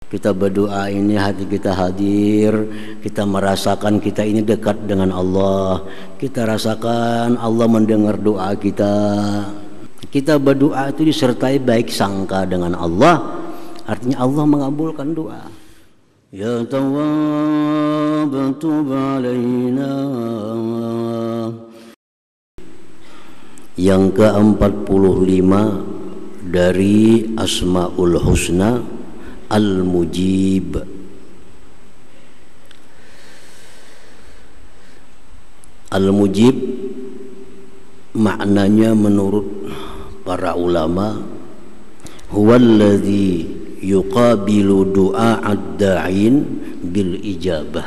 Kita berdoa ini hati kita hadir, kita merasakan kita ini dekat dengan Allah. Kita rasakan Allah mendengar doa kita. Kita berdoa itu disertai baik sangka dengan Allah. Artinya Allah mengabulkan doa. Ya Tawwab tub alaina. Yang ke-45 dari Asmaul Husna Al-Mujib. Al-Mujib maknanya menurut para ulama huwallazi yuqabilu du'a ad-da'in bil ijabah.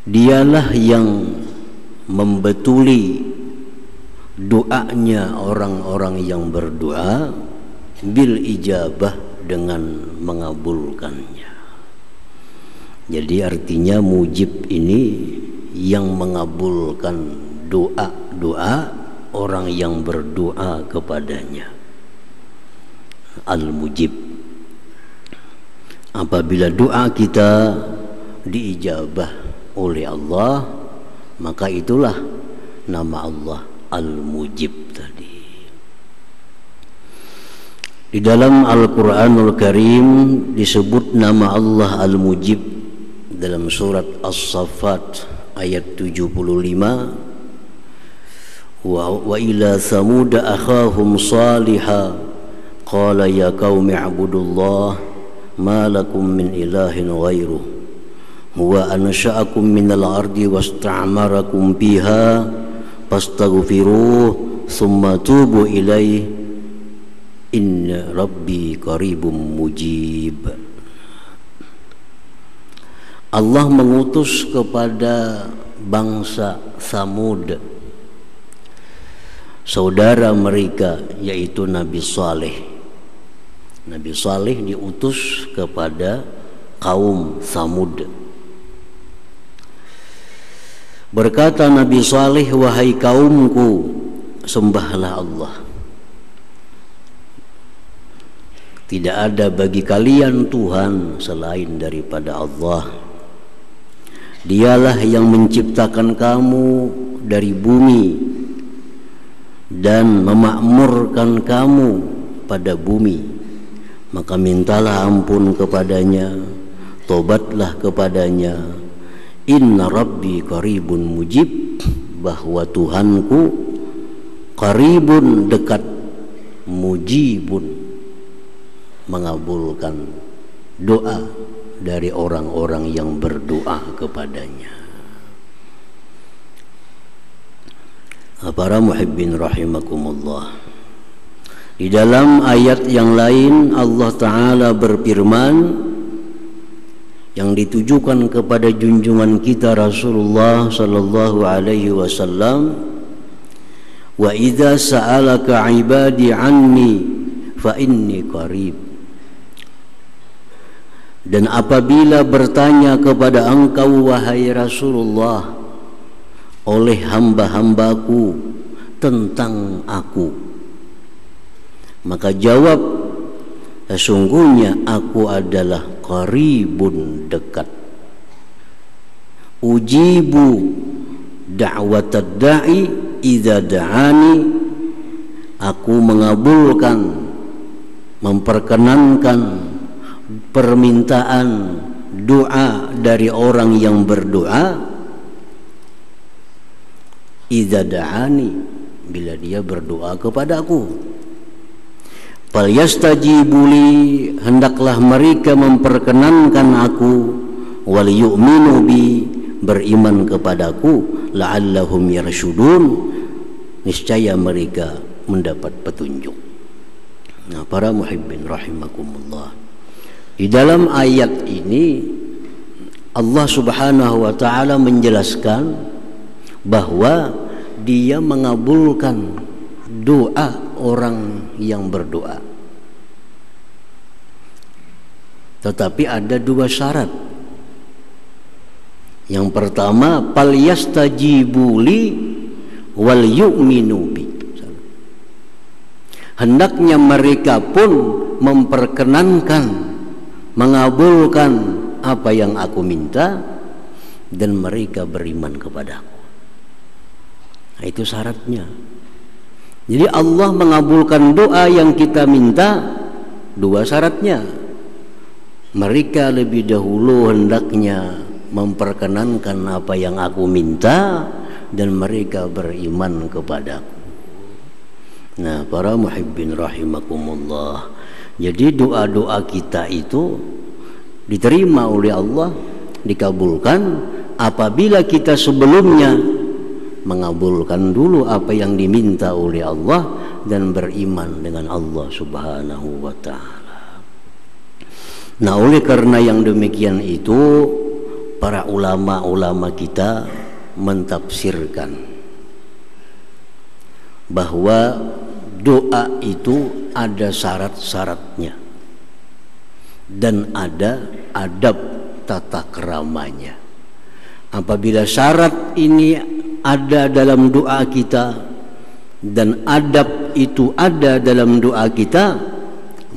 Dialah yang membetuli doanya orang-orang yang berdoa bil ijabah dengan mengabulkannya. Jadi artinya mujib ini yang mengabulkan doa-doa orang yang berdoa kepadanya. Al-Mujib. Apabila doa kita diijabah oleh Allah, maka itulah nama Allah Al-Mujib tadi. Di dalam Al-Quranul Karim disebut nama Allah Al-Mujib dalam surat As-Saffat ayat 75. Wa ila Thamud akhahum salihah qala ya qaumi ibudullah ma lakum min ilahin ghairuh huwa ansha'akum minal ardi wasta'marakum biha fastaghfiruh thumma tubu ilaihi inna rabbi qaribum mujib. Allah mengutus kepada bangsa Tsamud saudara mereka yaitu Nabi Saleh. Nabi Saleh diutus kepada kaum Tsamud. Berkata Nabi Saleh, wahai kaumku, sembahlah Allah. Tidak ada bagi kalian Tuhan selain daripada Allah. Dialah yang menciptakan kamu dari bumi dan memakmurkan kamu pada bumi. Maka mintalah ampun kepadanya, tobatlah kepadanya. Inna Rabbi qaribun mujib, bahwa Tuhanku qaribun dekat, mujibun mengabulkan doa dari orang-orang yang berdoa kepadanya. Para muhibbin rahimakumullah, di dalam ayat yang lain Allah Ta'ala berfirman yang ditujukan kepada junjungan kita Rasulullah sallallahu alaihi wasallam, wa idza sa'alaka ibadi anni fa inni qarib. Dan apabila bertanya kepada engkau wahai Rasulullah oleh hamba-hambaku tentang aku, maka jawab, sesungguhnya aku adalah qaribun dekat. Ujibu da'watad da'i idza da'ani, aku mengabulkan, memperkenankan permintaan doa dari orang yang berdoa idza da'ani, bila dia berdoa kepadaku. Falyastajibuli, hendaklah mereka memperkenankan aku, wal yu'minu bi, beriman kepadaku, la'allahum yarshudun, niscaya mereka mendapat petunjuk. Nah, para muhibbin rahimakumullah, di dalam ayat ini Allah Subhanahu wa ta'ala menjelaskan bahwa Dia mengabulkan doa orang yang berdoa. Tetapi ada dua syarat. Yang pertama, falyastajibuli wal yu'minu bi. Hendaknya mereka pun memperkenankan, mengabulkan apa yang aku minta, dan mereka beriman kepadaku. Nah, itu syaratnya. Jadi Allah mengabulkan doa yang kita minta, dua syaratnya. Mereka lebih dahulu hendaknya memperkenankan apa yang aku minta, dan mereka beriman kepadaku. Nah, para muhibbin rahimakumullah, jadi doa-doa kita itu diterima oleh Allah, dikabulkan apabila kita sebelumnya mengabulkan dulu apa yang diminta oleh Allah dan beriman dengan Allah Subhanahu wa ta'ala. Nah, oleh karena yang demikian itu, para ulama-ulama kita mentafsirkan bahwa doa itu ada syarat-syaratnya dan ada adab tata keramanya. Apabila syarat ini ada dalam doa kita dan adab itu ada dalam doa kita,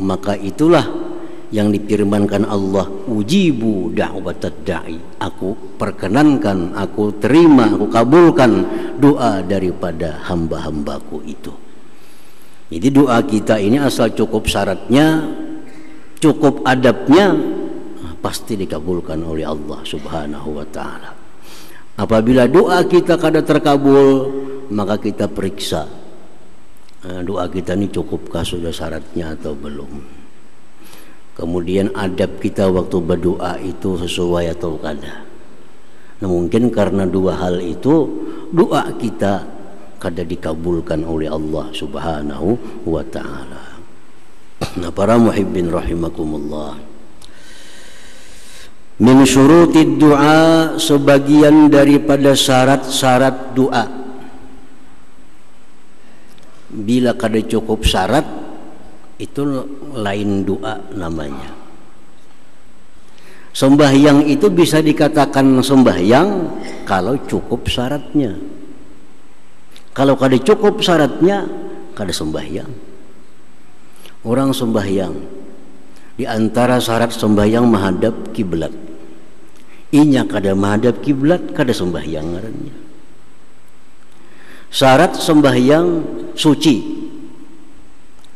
maka itulah yang difirmankan Allah, ujibu da'watad da'i, aku perkenankan, aku terima, aku kabulkan doa daripada hamba-hambaku itu. Jadi doa kita ini asal cukup syaratnya, cukup adabnya, pasti dikabulkan oleh Allah Subhanahu wa ta'ala. Apabila doa kita kada terkabul, maka kita periksa doa kita ini cukupkah sudah syaratnya atau belum. Kemudian adab kita waktu berdoa itu sesuai atau kada. Nah, mungkin karena dua hal itu doa kita kada dikabulkan oleh Allah Subhanahu wa ta'ala. Nah, para muhibbin rahimakumullah, min syurutid doa, sebagian daripada syarat-syarat doa. Bila kada cukup syarat, itu lain doa namanya. Sembahyang itu bisa dikatakan sembahyang kalau cukup syaratnya. Kalau kada cukup syaratnya, kada sembahyang. Orang sembahyang, di antara syarat sembahyang menghadap kiblat. Inya kada menghadap kiblat, kada sembahyang ngarannya. Syarat sembahyang suci.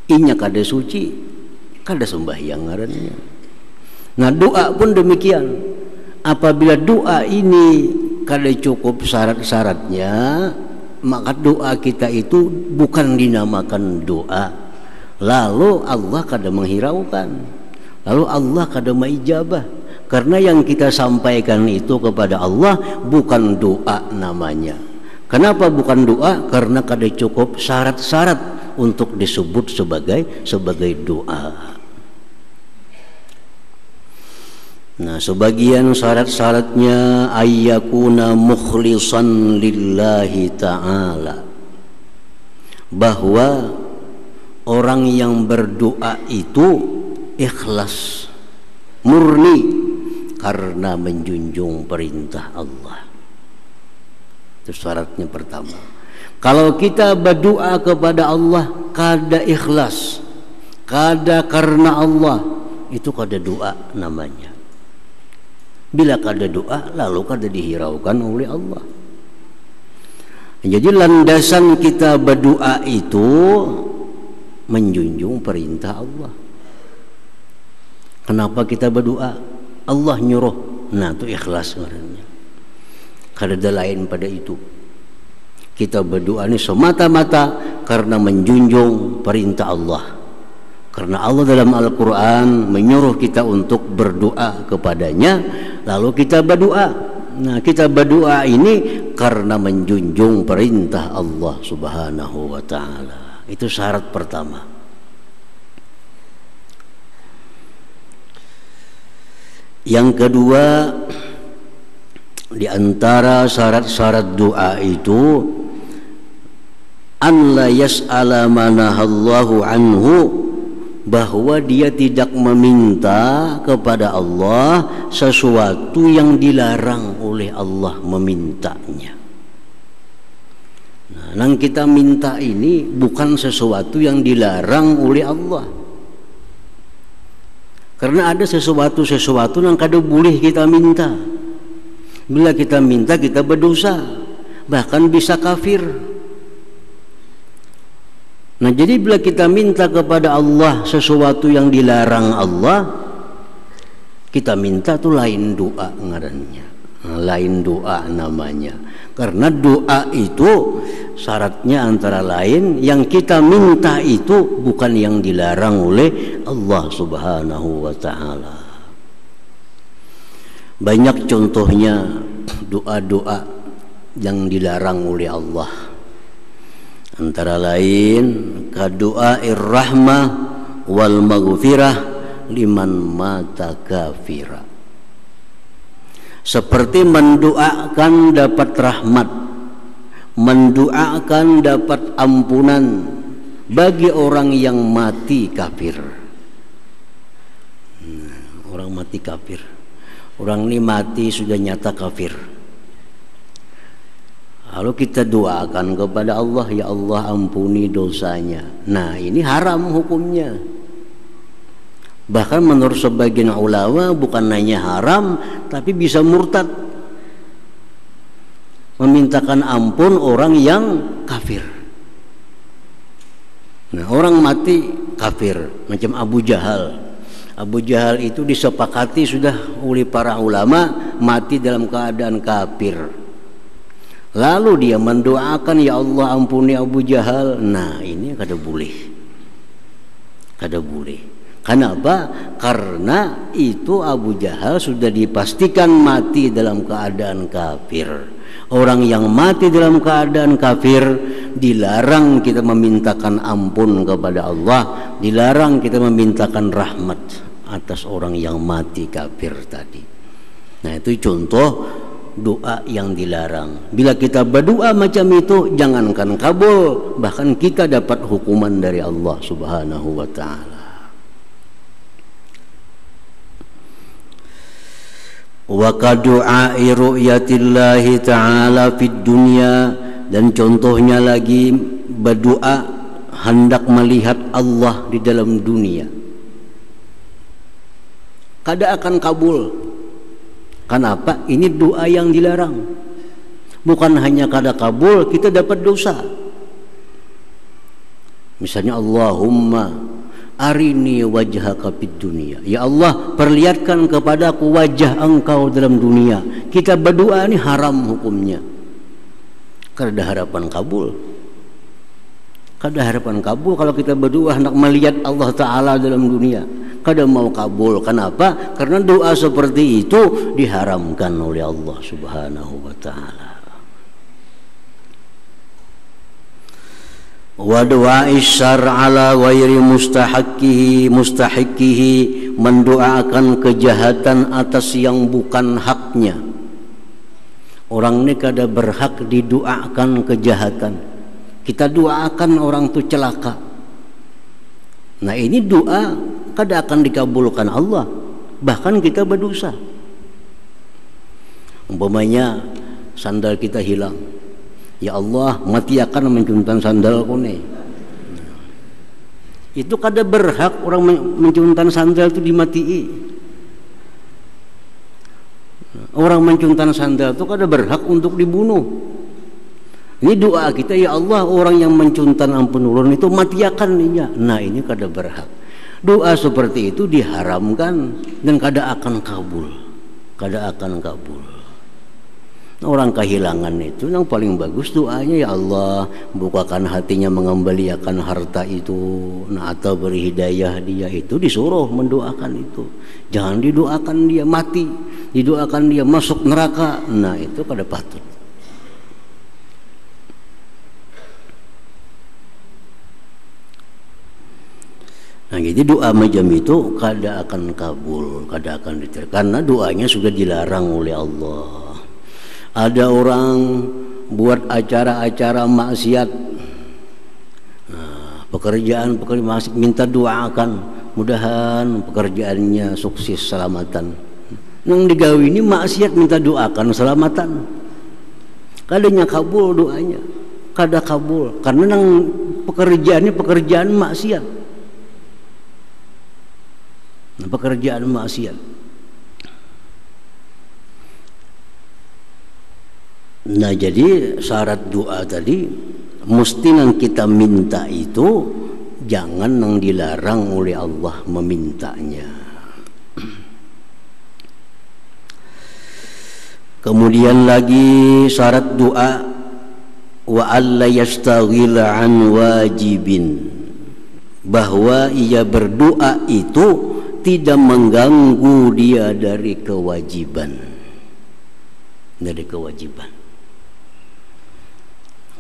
Inya kada suci, kada sembahyang ngarannya. Nah, doa pun demikian. Apabila doa ini kada cukup syarat-syaratnya, maka doa kita itu bukan dinamakan doa. Lalu Allah kada menghiraukan, lalu Allah kada mengijabah. Karena yang kita sampaikan itu kepada Allah bukan doa namanya. Kenapa bukan doa? Karena kada cukup syarat-syarat untuk disebut sebagai doa. Nah, sebagian syarat-syaratnya ayyakuna mukhlisan lillahi ta'ala, bahwa orang yang berdoa itu ikhlas, murni, karena menjunjung perintah Allah. Itu syaratnya pertama. Kalau kita berdoa kepada Allah kada ikhlas, kada karena Allah, itu kada doa namanya. Bila kada doa, lalu kada dihiraukan oleh Allah. Jadi landasan kita berdoa itu menjunjung perintah Allah. Kenapa kita berdoa? Allah nyuruh. Nah, itu ikhlas sebenarnya. Kada ada lain pada itu. Kita berdoa ini semata-mata karena menjunjung perintah Allah. Karena Allah dalam Al-Quran menyuruh kita untuk berdoa kepadanya, lalu kita berdoa. Nah, kita berdoa ini karena menjunjung perintah Allah Subhanahu wa ta'ala. Itu syarat pertama. Yang kedua, di antara syarat-syarat doa itu an la yas'ala manahallahu anhu, bahwa dia tidak meminta kepada Allah sesuatu yang dilarang oleh Allah memintanya. Nah, yang kita minta ini bukan sesuatu yang dilarang oleh Allah. Karena ada sesuatu yang kada boleh kita minta. Bila kita minta kita berdosa, bahkan bisa kafir. Nah, jadi bila kita minta kepada Allah sesuatu yang dilarang Allah, kita minta tuh lain doa ngarannya, lain doa namanya. Karena doa itu syaratnya antara lain yang kita minta itu bukan yang dilarang oleh Allah Subhanahu wa ta'ala. Banyak contohnya doa-doa yang dilarang oleh Allah. Antara lain kadu'air rahmah wal maghfirah liman mata kafira. Seperti mendoakan dapat rahmat, mendoakan dapat ampunan bagi orang yang mati kafir. Orang mati kafir, orang ini mati sudah nyata kafir. Lalu kita doakan kepada Allah, ya Allah ampuni dosanya. Nah, ini haram hukumnya. Bahkan menurut sebagian ulama bukan hanya haram, tapi bisa murtad, memintakan ampun orang yang kafir. Nah, orang mati kafir macam Abu Jahal. Abu Jahal itu disepakati sudah oleh para ulama mati dalam keadaan kafir. Lalu dia mendoakan, ya Allah ampuni Abu Jahal. Nah, ini kada boleh. Kada boleh. Kenapa? Karena itu Abu Jahal sudah dipastikan mati dalam keadaan kafir. Orang yang mati dalam keadaan kafir dilarang kita memintakan ampun kepada Allah, dilarang kita memintakan rahmat atas orang yang mati kafir tadi. Nah, itu contoh doa yang dilarang. Bila kita berdoa macam itu, jangankan kabul, bahkan kita dapat hukuman dari Allah Subhanahu wa ta'ala. Wa kadu'ai ru'yatillahi ta'ala fid dunya, dan contohnya lagi berdoa hendak melihat Allah di dalam dunia, kada akan kabul. Kenapa? Ini doa yang dilarang. Bukan hanya kada kabul, kita dapat dosa. Misalnya Allahumma arini wajhaka fid dunia, ya Allah perlihatkan kepadaku wajah engkau dalam dunia. Kita berdoa ini haram hukumnya. Kada harapan kabul. Kada harapan kabul kalau kita berdoa hendak melihat Allah Ta'ala dalam dunia. Kada mau kabul. Kenapa? Karena doa seperti itu diharamkan oleh Allah Subhanahu wa ta'ala. Wa du'ai syar ala ghairi mustahiqihi, mendoakan kejahatan atas yang bukan haknya. Orang ini kada berhak didoakan kejahatan. Kita doakan orang itu celaka. Nah, ini doa kada akan dikabulkan Allah, bahkan kita berdosa. Umpamanya sandal kita hilang, ya Allah mati akan mencuntan sandalku nih. Itu kada berhak orang mencuntan sandal itu dimatii. Orang mencuntan sandal itu kada berhak untuk dibunuh. Ini doa kita, ya Allah orang yang mencuntan ampun ulun itu mati akan ninya. Nah, ini kada berhak. Doa seperti itu diharamkan dan kada akan kabul. Kada akan kabul. Orang kehilangan itu yang paling bagus doanya, ya Allah bukakan hatinya mengembalikan harta itu. Nah, atau beri hidayah dia, itu disuruh mendoakan itu. Jangan didoakan dia mati, didoakan dia masuk neraka. Nah, itu kada patut. Nah, jadi doa macam itu kada akan kabul, kada akan diterima, karena doanya sudah dilarang oleh Allah. Ada orang buat acara-acara maksiat, nah, pekerjaan maksiat, minta doakan, mudahan pekerjaannya sukses selamatan. Nang digawe ini maksiat minta doakan selamatan, kadanya kabul doanya, kada kabul, karena nang pekerjaannya pekerjaan maksiat. pekerjaan maksiat. Nah, jadi syarat doa tadi mesti yang kita minta itu jangan yang dilarang oleh Allah memintanya. Kemudian lagi syarat doa wa alla yastaghil an wajibin, bahwa ia berdoa itu tidak mengganggu dia dari kewajiban.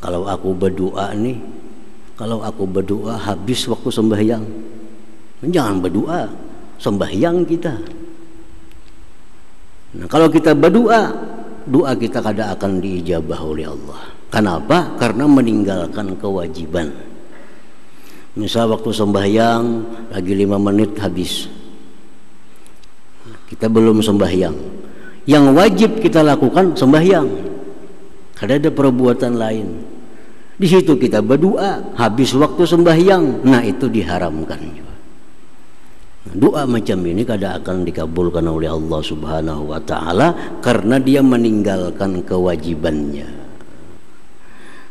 Kalau aku berdoa nih, habis waktu sembahyang, jangan berdoa, sembahyang kita. Nah, kalau kita berdoa, doa kita kadang akan diijabah oleh Allah. Kenapa? Karena meninggalkan kewajiban. Misal waktu sembahyang lagi 5 menit habis, kita belum sembahyang. Yang wajib kita lakukan sembahyang. Kada ada perbuatan lain. Di situ kita berdoa habis waktu sembahyang, nah itu diharamkan juga. Nah, doa macam ini kada akan dikabulkan oleh Allah Subhanahu wa taala karena dia meninggalkan kewajibannya.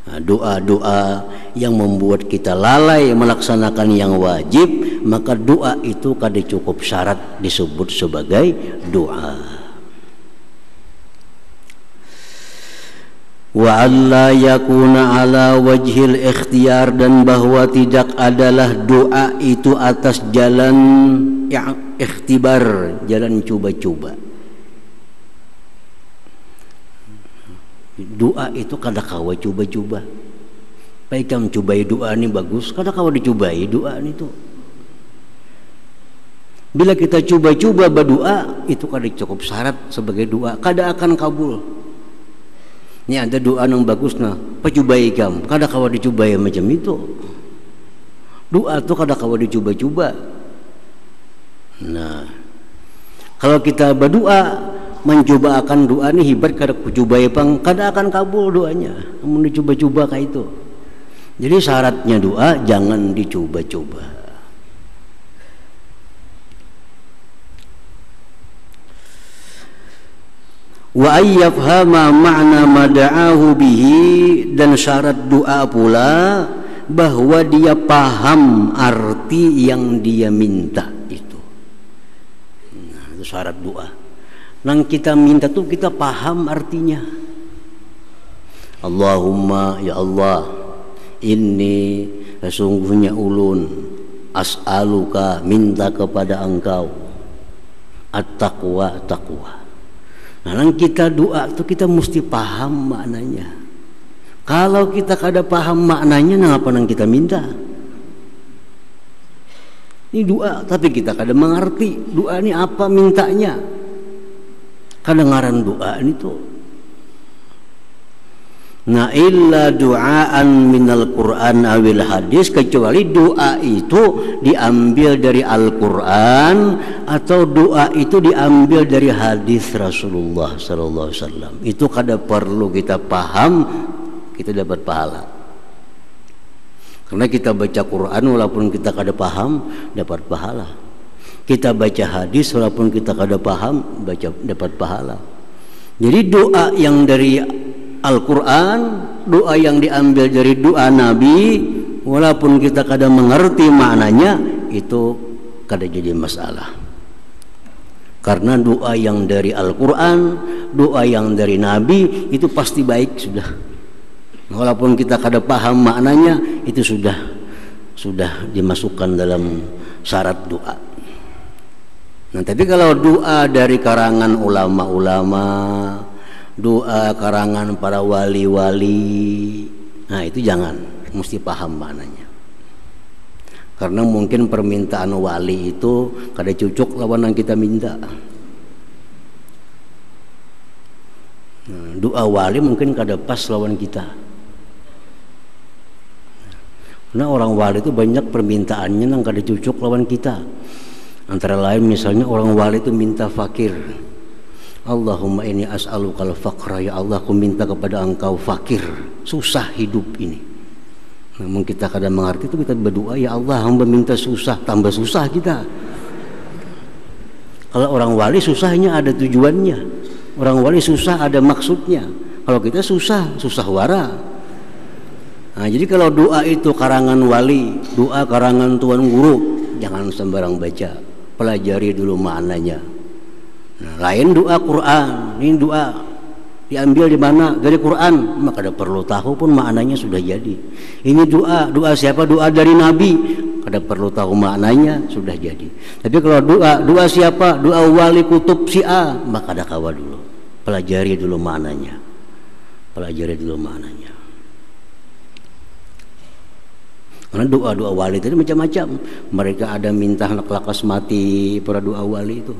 Nah, doa-doa yang membuat kita lalai melaksanakan yang wajib, maka doa itu kada cukup syarat disebut sebagai doa. Wa alla yakuna ala wajhil ikhtiyar, dan bahwa tidak adalah doa itu atas jalan yang ikhtibar, jalan coba-coba. Doa itu kada kawa coba-coba. Baik kamu cobai doa ini bagus, kada kawa dicobai doa ini tuh. Bila kita coba-coba berdoa, itu kada cukup syarat sebagai doa, kada akan kabul. Ini ada doa yang bagus nah, pacubai kamu, kada kawa dicobai macam itu. Doa tu kada kawa dicoba-coba. Nah, kalau kita berdoa mencoba akan doa ni hibat kada kucobai pang, kada akan kabul doanya. Namun dicoba-coba kayak itu. Jadi syaratnya doa jangan dicoba-coba. Wa ayyafhama ma'na mada'ahu bihi, dan syarat doa pula bahwa dia paham arti yang dia minta itu. Nah, itu syarat doa. Nang kita minta tuh kita paham artinya. Allahumma ya Allah, inni sesungguhnya ulun as'aluka, minta kepada engkau at-taqwa, taqwa. Nah, nang kita doa tuh kita mesti paham maknanya. Kalau kita kada paham maknanya, ngapa nang kita minta? Ini doa, tapi kita kada mengerti doa ini apa mintanya. Kedengaran doa ini tuh. Nah, illa du'aan minal Qur'an awil hadis, kecuali doa itu diambil dari Al-Qur'an atau doa itu diambil dari hadis Rasulullah sallallahu alaihi wasallam. Itu kada perlu kita paham, kita dapat pahala. Karena kita baca Quran walaupun kita kada paham, dapat pahala. Kita baca hadis walaupun kita kada paham, dapat pahala. Jadi doa yang dari Al-Quran, doa yang diambil dari doa Nabi, walaupun kita kadang mengerti maknanya, itu kada jadi masalah. Karena doa yang dari Al-Quran, doa yang dari Nabi, itu pasti baik sudah. Walaupun kita kada paham maknanya, itu sudah dimasukkan dalam syarat doa. Nah, tapi kalau doa dari karangan ulama-ulama, doa karangan para wali-wali, nah itu jangan, mesti paham maknanya. Karena mungkin permintaan wali itu kada cocok lawan yang kita minta. Nah, doa wali mungkin kada pas lawan kita. Karena orang wali itu banyak permintaannya yang kada cocok lawan kita. Antara lain misalnya orang wali itu minta fakir. Allahumma inni as'alukal faqra, ya Allah aku minta kepada engkau fakir, susah hidup ini. Namun kita kadang mengerti itu, kita berdoa ya Allah hamba minta susah, tambah susah kita. Kalau orang wali susahnya ada tujuannya, orang wali susah ada maksudnya. Kalau kita susah wara. Nah, jadi kalau doa itu karangan wali, doa karangan tuan guru, jangan sembarang baca, pelajari dulu maknanya. Nah, lain doa Quran, ini doa diambil di mana? Dari Quran, maka ada perlu tahu pun maknanya sudah jadi. Ini doa siapa? Doa dari Nabi, kada perlu tahu maknanya sudah jadi. Tapi kalau doa siapa? Doa wali kutub si A, maka ada kawa dulu, pelajari dulu maknanya, Karena doa wali itu macam-macam. Mereka ada minta anak lakas mati pada doa wali itu.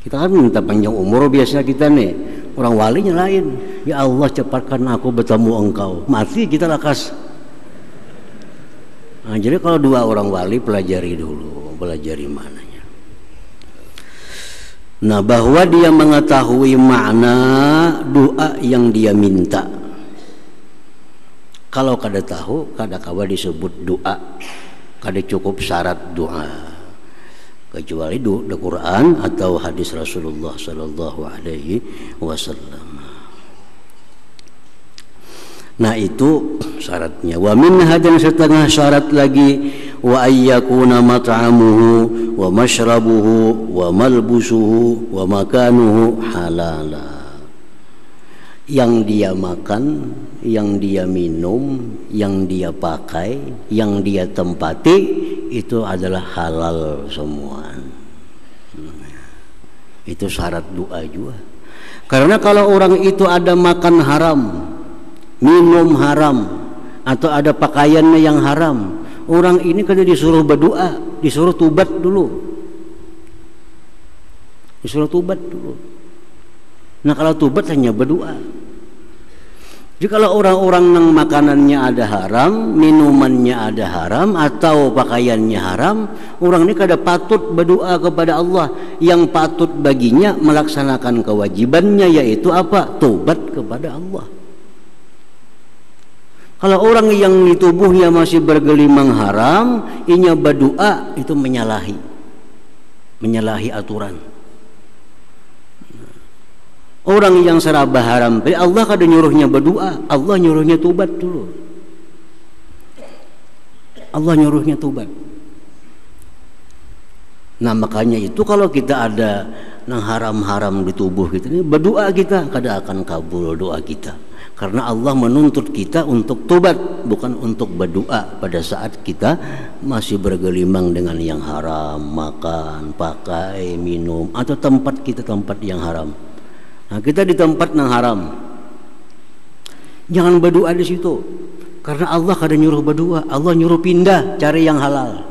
Kita kan minta panjang umur biasa kita nih. Orang walinya lain. Ya Allah cepatkan aku bertemu engkau. Mati kita lakas. Nah, jadi kalau doa orang wali pelajari dulu, pelajari maknanya. Nah, bahwa dia mengetahui makna doa yang dia minta. Kalau kada tahu, kada kawa disebut doa, kada cukup syarat doa, kecuali doa Quran atau hadis Rasulullah Sallallahu Alaihi Wasallam. Nah itu syaratnya. Wa minha, dan setengah syarat lagi, wa ayyakuna mat'amuhu wa mashrabuhu wa malbusuhu wa makanuhu halala. Yang dia makan, yang dia minum, yang dia pakai, yang dia tempati itu adalah halal semua. Itu syarat doa juga. Karena kalau orang itu ada makan haram, minum haram, atau ada pakaiannya yang haram, orang ini kada disuruh berdoa, disuruh tubat dulu. Nah kalau tubat hanya berdoa. Jadi kalau orang-orang yang makanannya ada haram, minumannya ada haram, atau pakaiannya haram, orang ini kada patut berdoa kepada Allah. Yang patut baginya melaksanakan kewajibannya, yaitu apa? Tobat kepada Allah. Kalau orang yang di tubuhnya masih bergelimang haram, inya berdoa, itu menyalahi aturan. Orang yang serabah haram, Allah kada nyuruhnya berdoa, Allah nyuruhnya tobat dulu. Nah makanya itu kalau kita ada yang haram-haram di tubuh kita ini, berdoa kita kada akan kabul doa kita. Karena Allah menuntut kita untuk tobat, bukan untuk berdoa pada saat kita masih bergelimang dengan yang haram, makan, pakai, minum, atau tempat yang haram. Nah, kita di tempat yang haram, jangan berdoa di situ, karena Allah kada nyuruh berdoa, Allah nyuruh pindah cari yang halal.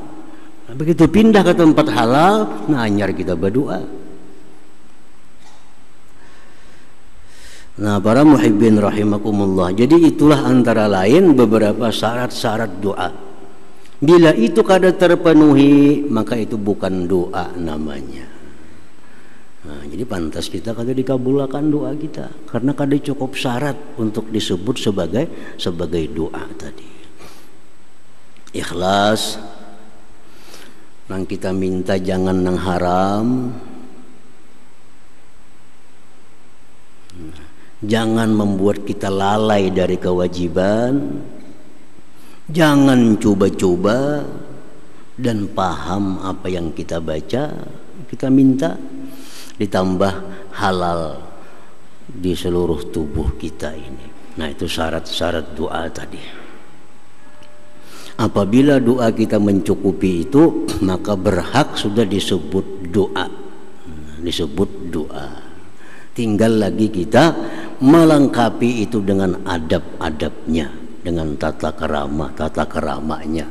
Nah, begitu pindah ke tempat halal, nah anyar kita berdoa. Nah, para muhibbin rahimakumullah, jadi itulah antara lain beberapa syarat-syarat doa. Bila itu kada terpenuhi, maka itu bukan doa namanya. Nah, jadi pantas kita kada dikabulkan doa kita, karena kada cukup syarat untuk disebut sebagai doa tadi. Ikhlas, nang kita minta jangan nang haram, jangan membuat kita lalai dari kewajiban, jangan coba-coba, dan paham apa yang kita baca, kita minta, ditambah halal di seluruh tubuh kita ini. Nah itu syarat-syarat doa tadi. Apabila doa kita mencukupi itu, maka berhak sudah disebut doa. Tinggal lagi kita melengkapi itu dengan adab-adabnya, dengan tata keramanya.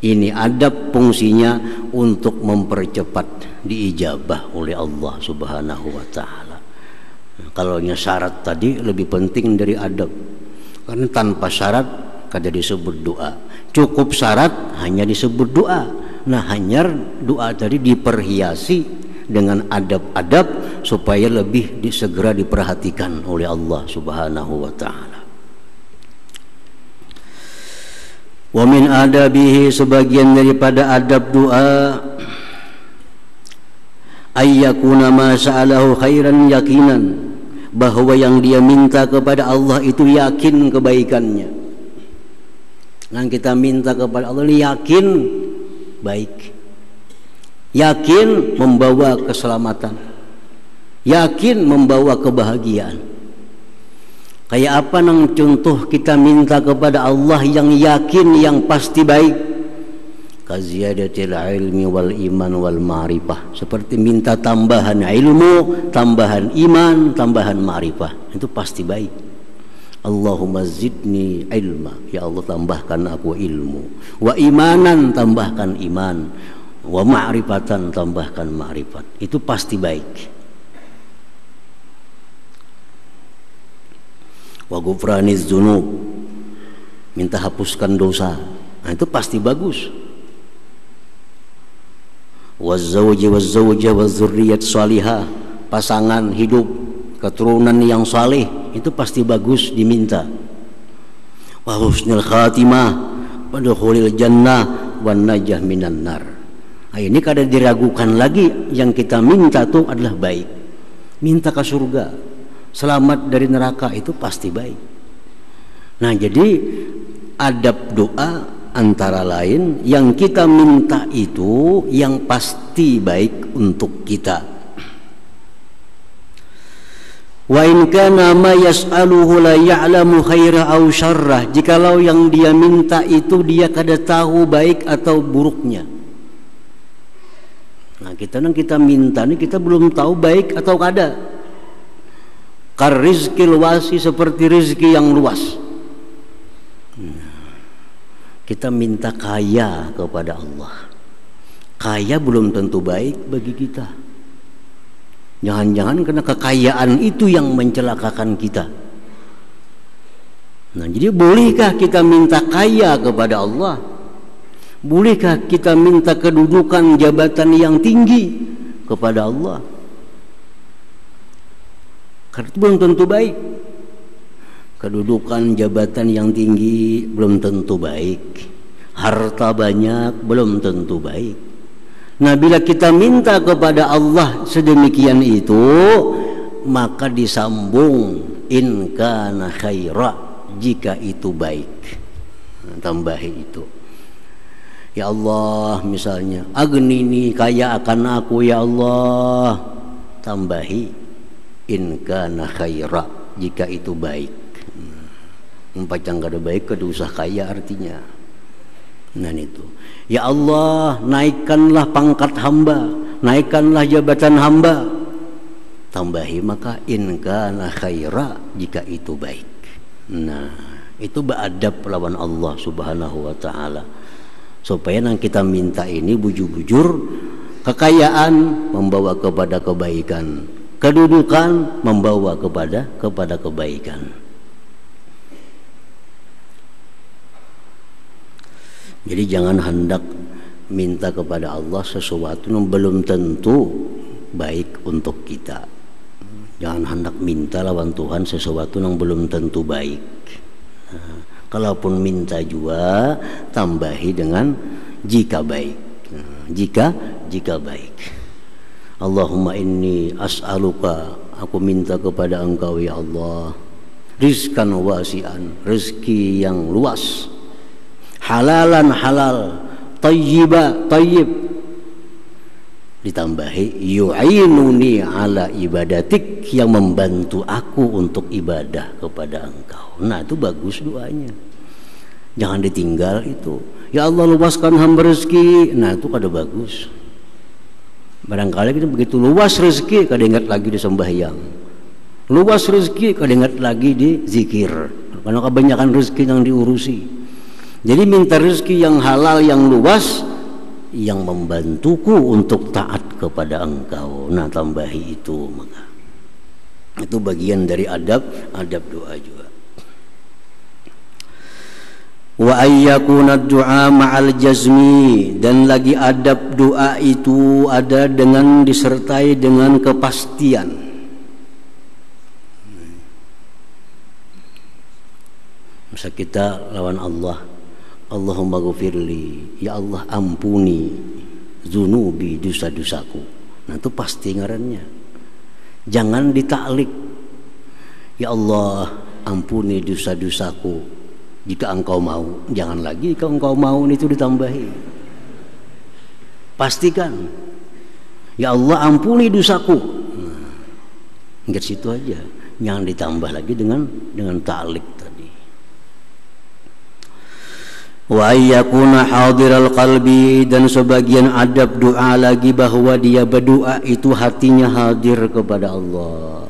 Ini adab fungsinya untuk mempercepat diijabah oleh Allah Subhanahu wa Ta'ala. Kalau syarat tadi lebih penting dari adab, karena tanpa syarat kada disebut doa. Cukup syarat hanya disebut doa. Nah hanya doa tadi diperhiasi dengan adab-adab supaya lebih segera diperhatikan oleh Allah Subhanahu wa Ta'ala. Wa min adabihi, sebagian daripada adab doa, ayyakuna ma sa'alahu khairan yakinan, bahwa yang dia minta kepada Allah itu yakin kebaikannya. Dan kita minta kepada Allah yakin baik, yakin membawa keselamatan, yakin membawa kebahagiaan. Kayak apa nang contoh kita minta kepada Allah yang yakin, yang pasti baik? Kaziyadatil ilmi wal iman wal ma'rifah, seperti minta tambahan ilmu, tambahan iman, tambahan ma'rifah. Itu pasti baik. Allahumma zidni ilma, ya Allah tambahkan aku ilmu, wa imanan, tambahkan iman, wa ma'rifatan, tambahkan ma'rifat. Itu pasti baik. Wa ghufraniz dzunub, minta hapuskan dosa. Nah, itu pasti bagus. Wazzauji wazzauja wazzurriyat salihah, pasangan hidup, keturunan yang saleh, itu pasti bagus diminta. Wa husnul khatimah wa dukhulil jannah wan najah minan nar. Nah, ini kada diragukan lagi, yang kita minta itu adalah baik. Minta ke surga, selamat dari neraka, itu pasti baik. Nah, jadi adab doa antara lain yang kita minta itu yang pasti baik untuk kita. Wa in kana ma yas'aluhu la ya'lamu khaira aw syarrah, jikalau yang dia minta itu dia kada tahu baik atau buruknya. Nah, kita minta nih, kita belum tahu baik atau kada. Kar rizqil wasi, seperti rezeki yang luas. Kita minta kaya kepada Allah, kaya belum tentu baik bagi kita. Jangan-jangan karena kekayaan itu yang mencelakakan kita. Nah, jadi bolehkah kita minta kaya kepada Allah? Bolehkah kita minta kedudukan jabatan yang tinggi kepada Allah? Karena itu belum tentu baik. Kedudukan jabatan yang tinggi belum tentu baik, harta banyak belum tentu baik. Nah, bila kita minta kepada Allah sedemikian itu, maka disambung in kana khaira, jika itu baik. Nah, tambahi itu. Ya Allah, misalnya agnini, kaya akan aku ya Allah, tambahi in kana khaira, jika itu baik. Empacang kada baik kada usah kaya artinya. Nah, itu ya Allah, naikkanlah pangkat hamba, naikkanlah jabatan hamba, tambahi maka in kana khaira, jika itu baik. Nah, itu beradab lawan Allah subhanahu wa ta'ala, supaya yang kita minta ini bujur-bujur. Kekayaan membawa kepada kebaikan, kedudukan membawa kepada kebaikan. Jadi jangan hendak minta kepada Allah sesuatu yang belum tentu baik untuk kita. Jangan hendak minta lawan Tuhan sesuatu yang belum tentu baik. Nah, kalaupun minta juga tambahi dengan jika baik. Nah, jika baik. Allahumma inni as'aluka, aku minta kepada Engkau ya Allah, rizkan wasi'an, rezeki yang luas, halalan halal, tayyiba tayyib, ditambahi yu'inuni ala ibadatik, yang membantu aku untuk ibadah kepada Engkau. Nah, itu bagus doanya, jangan ditinggal itu. Ya Allah, luaskan hamba rezeki. Nah, itu kada bagus. Barangkali kita begitu luas rezeki, kada ingat lagi di sembahyang. Luas rezeki, kada ingat lagi di zikir, karena kebanyakan rezeki yang diurusi. Jadi minta rezeki yang halal, yang luas, yang membantuku untuk taat kepada Engkau. Nah, tambahi itu, maka itu bagian dari adab doa juga. Wa ayyakuna du'a ma'al jazmi, dan lagi adab doa itu ada dengan disertai dengan kepastian. Masa kita lawan Allah, Allahumma ghafirli, ya Allah ampuni zunubi, dosa-dosaku. Nah itu pasti ngarannya. Jangan ditaklik. Ya Allah, ampuni dosa-dosaku jika engkau mau. Jangan lagi jika engkau mau itu ditambahi. Pastikan, ya Allah ampuni dosaku. Enggak situ aja. Jangan ditambah lagi dengan ta'lik tadi. Wa ayyakuna hadiral qalbi, dan sebagian adab doa lagi bahwa dia berdoa itu hatinya hadir kepada Allah.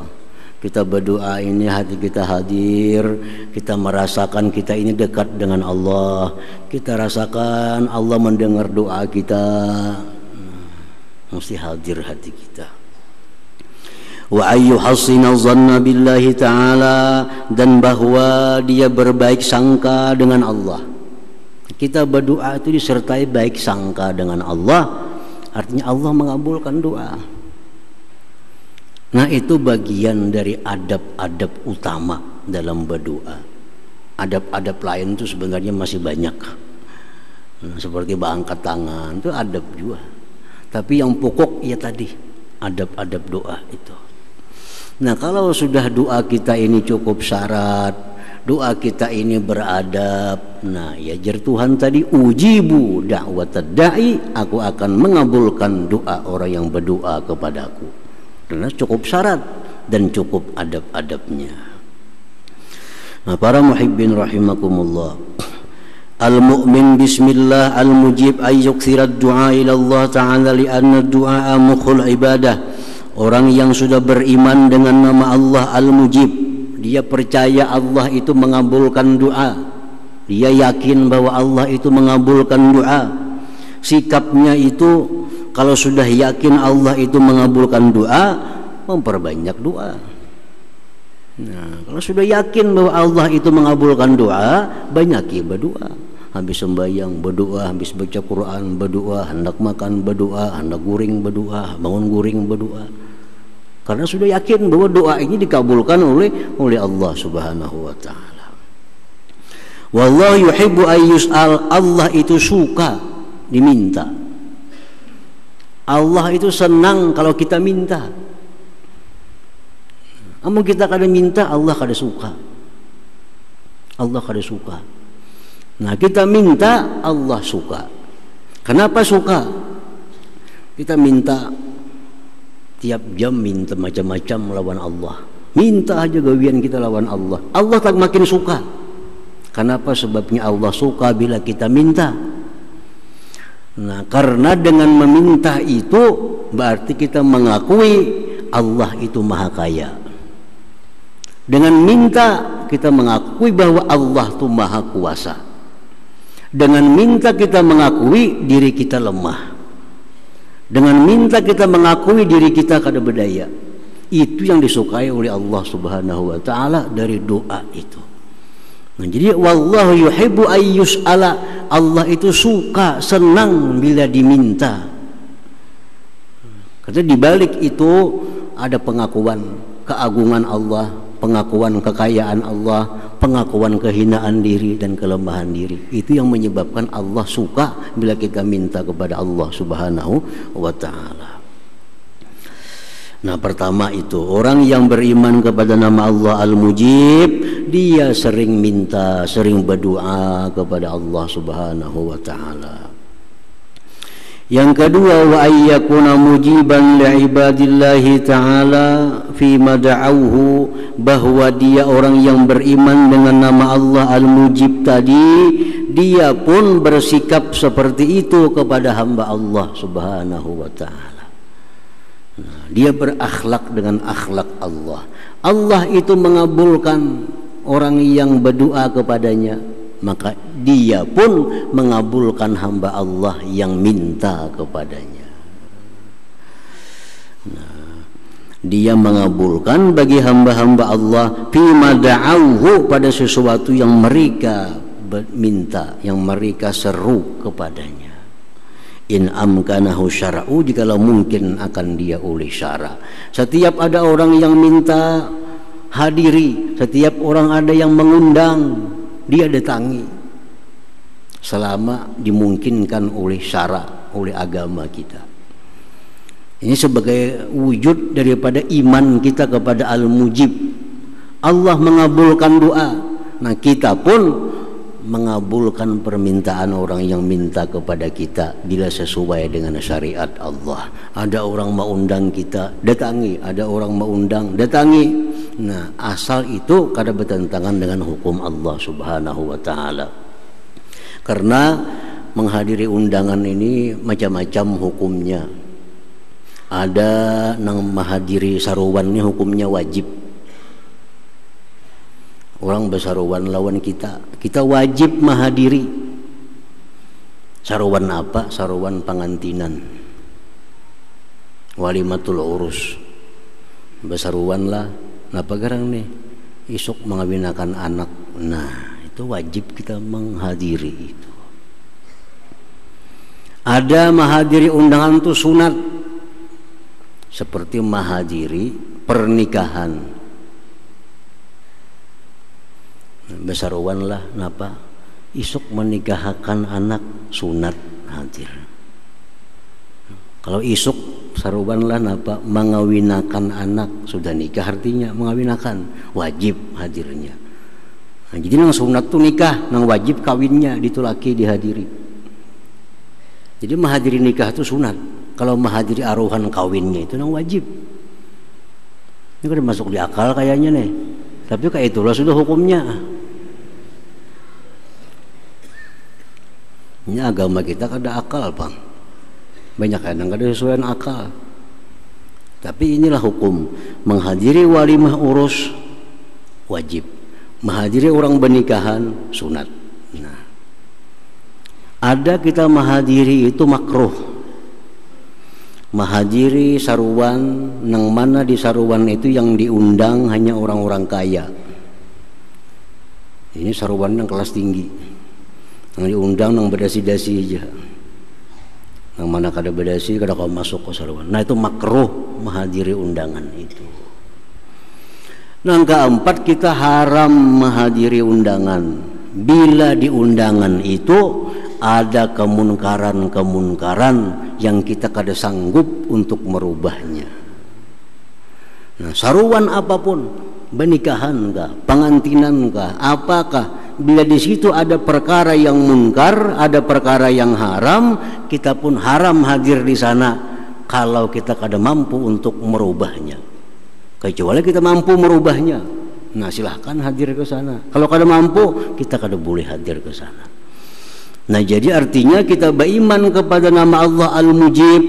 Kita berdoa ini hati kita hadir, kita merasakan kita ini dekat dengan Allah, kita rasakan Allah mendengar doa kita. Mesti hadir hati kita. Wa ayyuhassina dhanna billahi ta'ala, dan bahwa dia berbaik sangka dengan Allah. Kita berdoa itu disertai baik sangka dengan Allah, artinya Allah mengabulkan doa. Nah itu bagian dari adab-adab utama dalam berdoa. Adab-adab lain itu sebenarnya masih banyak. Nah, seperti angkat tangan itu adab juga. Tapi yang pokok ya tadi adab-adab doa itu. Nah kalau sudah doa kita ini cukup syarat, doa kita ini beradab, nah ya jar Tuhan tadi, ujibu da'watad da'i, aku akan mengabulkan doa orang yang berdoa kepadaku. Karena cukup syarat dan cukup adab-adabnya. Nah para muhibbin rahimakumullah, al-mu'min bismillah al-mujib ayyuksirat du'a ila Allah ta'ala li'anna du'a mukhul ibadah. Orang yang sudah beriman dengan nama Allah al-mujib, dia percaya Allah itu mengabulkan doa, dia yakin bahwa Allah itu mengabulkan doa. Sikapnya itu kalau sudah yakin Allah itu mengabulkan doa, memperbanyak doa. Nah, kalau sudah yakin bahwa Allah itu mengabulkan doa, banyaki berdoa. Habis sembahyang berdoa, habis baca Quran berdoa, hendak makan berdoa, hendak guring berdoa, bangun guring berdoa. Karena sudah yakin bahwa doa ini dikabulkan oleh Allah Subhanahu wa taala. Wallahu yuhibbu ayyus'al, Allah itu suka diminta. Allah itu senang kalau kita minta. Amun kita kada minta, Allah kada suka. Allah kada suka. Nah kita minta, Allah suka. Kenapa suka? Kita minta tiap jam, minta macam-macam lawan Allah. Minta aja gawian kita lawan Allah. Allah tak makin suka. Kenapa? Sebabnya Allah suka bila kita minta. Nah karena dengan meminta itu berarti kita mengakui Allah itu maha kaya. Dengan minta kita mengakui bahwa Allah itu maha kuasa. Dengan minta kita mengakui diri kita lemah. Dengan minta kita mengakui diri kita kada berdaya. Itu yang disukai oleh Allah Subhanahu wa taala dari doa itu. Nah, jadi wallahu yuhibbu ayyus'ala, Allah itu suka, senang bila diminta. Karena di balik itu ada pengakuan keagungan Allah, pengakuan kekayaan Allah, pengakuan kehinaan diri dan kelemahan diri. Itu yang menyebabkan Allah suka bila kita minta kepada Allah Subhanahu wa taala. Nah pertama itu orang yang beriman kepada nama Allah Al-Mujib, dia sering minta, sering berdoa kepada Allah Subhanahu wa taala. Yang kedua, wa ayyakuna mujiban li'ibadillahi ta'ala fi mada'auhu, bahwa dia orang yang beriman dengan nama Allah Al-Mujib tadi, dia pun bersikap seperti itu kepada hamba Allah Subhanahu wa ta'ala. Nah, dia berakhlak dengan akhlak Allah. Allah itu mengabulkan orang yang berdoa kepadanya, maka dia pun mengabulkan hamba Allah yang minta kepadanya. Nah, dia mengabulkan bagi hamba-hamba Allah fima da'auhu, pada sesuatu yang mereka minta, yang mereka seru kepadanya. In amkanahu syara'u, jikalau mungkin akan dia oleh syara'. Setiap ada orang yang minta hadiri, setiap orang ada yang mengundang, dia datangi selama dimungkinkan oleh syara', oleh agama kita. Ini sebagai wujud daripada iman kita kepada Al-Mujib. Allah mengabulkan doa. Nah, kita pun mengabulkan permintaan orang yang minta kepada kita bila sesuai dengan syariat Allah. Ada orang mau undang kita, datangi. Ada orang mau undang, datangi. Nah, asal itu kada bertentangan dengan hukum Allah Subhanahu wa taala. Karena menghadiri undangan ini macam-macam hukumnya. Ada nang menghadiri saruan ini hukumnya wajib. Orang bersaruan lawan kita, kita wajib menghadiri. Saruan apa? Saruan pengantinan, walimatul urus. Bersaruan lah, napa garang nih? Isuk mengawinakan anak. Nah, itu wajib kita menghadiri itu. Ada menghadiri undangan itu sunat, seperti menghadiri pernikahan. Besaruan lah napa isuk menikahkan anak sunat hadir. Kalau isuk saruan lah napa mengawinakan anak sudah nikah, artinya mengawinakan wajib hadirnya. Nah, jadi nang sunat tuh nikah, nang wajib kawinnya ditulaki dihadiri. Jadi menghadiri nikah itu sunat. Kalau menghadiri aruhan kawinnya itu nang wajib. Ini kan masuk di akal kayaknya nih. Tapi kayak itulah sudah hukumnya. Ini agama kita kada akal, Bang. Banyak kadang kada sesuai akal. Tapi inilah hukum. Menghadiri walimah urus wajib. Menghadiri orang bernikahan sunat. Nah, ada kita menghadiri itu makruh. Menghadiri saruan nang mana di saruan itu yang diundang hanya orang-orang kaya. Ini saruan yang kelas tinggi. Yang diundang nang bedasi-dasi aja. Nang mana kada bedasi kada kau masuk ke saruan. Nah, itu makruh menghadiri undangan itu. Nang keempat, kita haram menghadiri undangan bila di undangan itu ada kemunkaran-kemunkaran yang kita kada sanggup untuk merubahnya. Nah, saruan apapun, pernikahan kah, pengantinan kah, apakah, bila di situ ada perkara yang munkar, ada perkara yang haram, kita pun haram hadir di sana kalau kita kada mampu untuk merubahnya. Kecuali kita mampu merubahnya, nah silahkan hadir ke sana. Kalau kada mampu, kita kada boleh hadir ke sana. Nah, jadi artinya kita beriman kepada nama Allah Al-Mujib,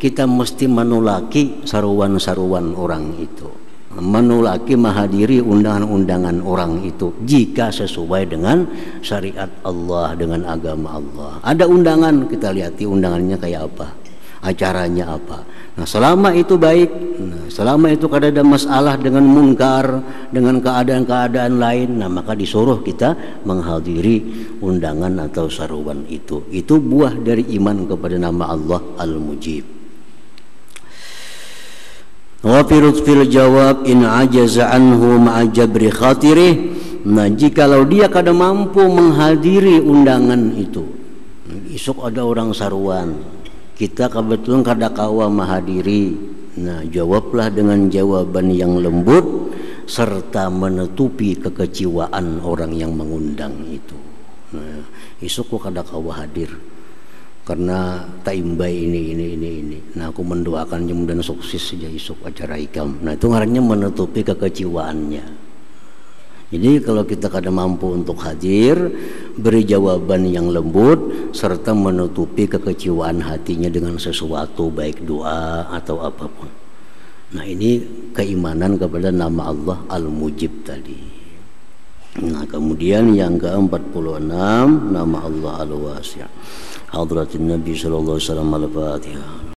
kita mesti menolaki saruan-saruan orang itu, menolaki menghadiri undangan-undangan orang itu jika sesuai dengan syariat Allah, dengan agama Allah. Ada undangan, kita lihat undangannya kayak apa, acaranya apa. Nah, selama itu baik, nah, selama itu kada ada masalah dengan munkar, dengan keadaan-keadaan lain, nah maka disuruh kita menghadiri undangan atau saruan itu. Itu buah dari iman kepada nama Allah Al-Mujib. Wa fil jawab in ajaza anhu ma'a jabri khatirih. Nah, jikalau dia kada mampu menghadiri undangan itu, esok ada orang saruan, kita kebetulan kada kawa menghadiri. Nah, jawablah dengan jawaban yang lembut serta menutupi kekecewaan orang yang mengundang itu. Nah, esok kada kawa hadir karena tak imbai ini. Nah, aku mendoakan mudah sukses saja esok acara ikam. Nah, itu ngarannya menutupi kekecewaannya. Jadi kalau kita kada mampu untuk hadir, beri jawaban yang lembut serta menutupi kekecewaan hatinya dengan sesuatu, baik doa atau apapun. Nah, ini keimanan kepada nama Allah Al-Mujib tadi. Nah, kemudian yang ke-46 nama Allah Al-Wasi'. Hadratin Nabi sallallahu alaihi wasallam. Al-Fatihah.